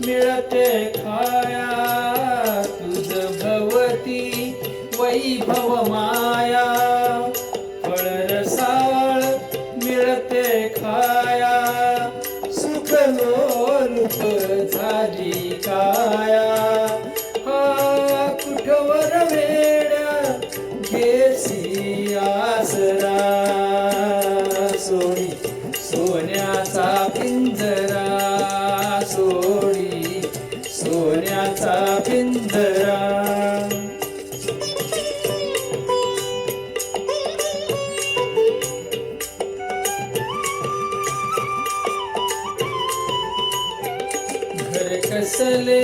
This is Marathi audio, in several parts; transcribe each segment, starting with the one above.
मिळते खाया तुझ भवती वैभव माया फळ रसाळ मिळते खाया सुख लोलुप झाली काया हा कुठवर वेड्या घेसी आसरा सोडी सोन्याचा पिंजरा सोडी सोन्याचा पिंजरा घर कसले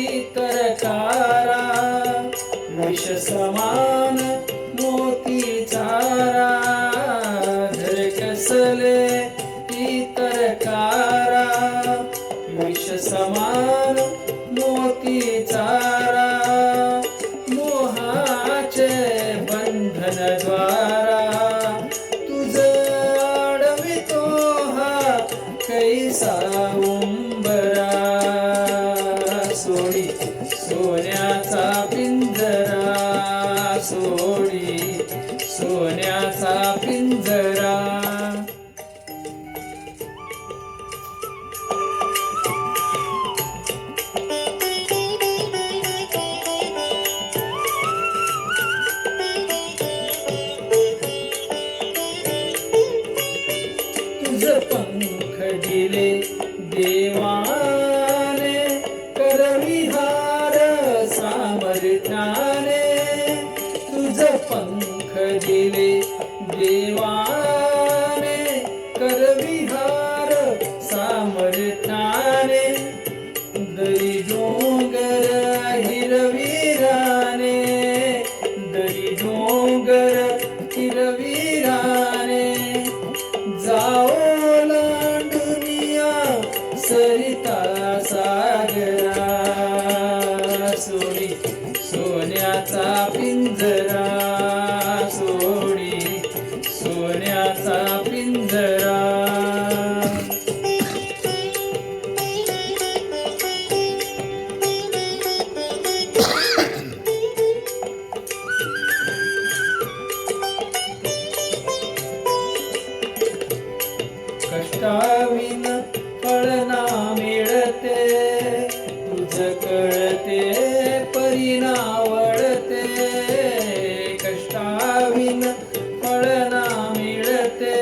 इतर कारा विष समान मोती चारा घर कसले इतर कारा विष समान मोती चारा मोहाचे बंधन द्वारा तुझ अडवितो हा कैसा उंबरा सोडी सोन्याचा पिंजरा सोडी सोन्याचा पिंजरा तुझ पंख दिले देवाने करविहार सामर्थ्याने तुझ पंख दिले देवाने करविहार सामर्थ्याने दरी डोंगर हिरवीराने दरी डोंगर हिरवीराने जाओ लांडुनिया सरिता सागरा सोडी सोन्याचा पिंजरा सोडी सोन्याचा पिंजरा कष्टाविन फळ ना मिळते तुझ कळते परिणावळते कष्टाविन फळ ना मिळते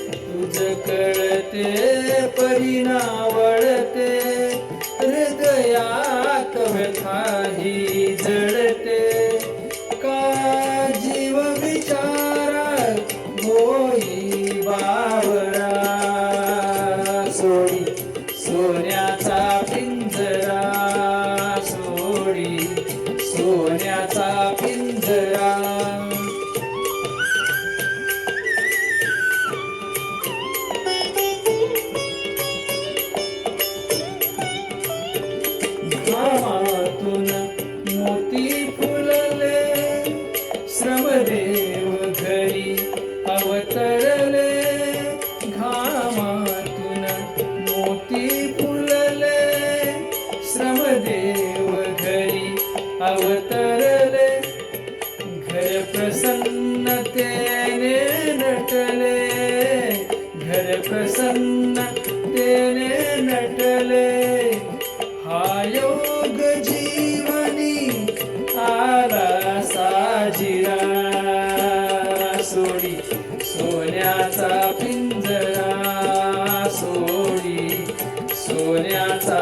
तुझ कळते परिणावळते हृदयात व्यथाही जळते का जीव विचारा होई बावरा सोडी सोन्याचा पिंजरा सोडी सोन्याचा पिंजरा घामातून मोती फुलले श्रमदेव घरी अवतरले घामातून मोती फुलले श्रमदेव घरी अवतरले घर प्रसन्नतेने नटले घर प्रसन्नतेने नटले हा योग जीवनी आला साजिरा सोडी सोन्याचा पिंजरा सोडी सोन्याचा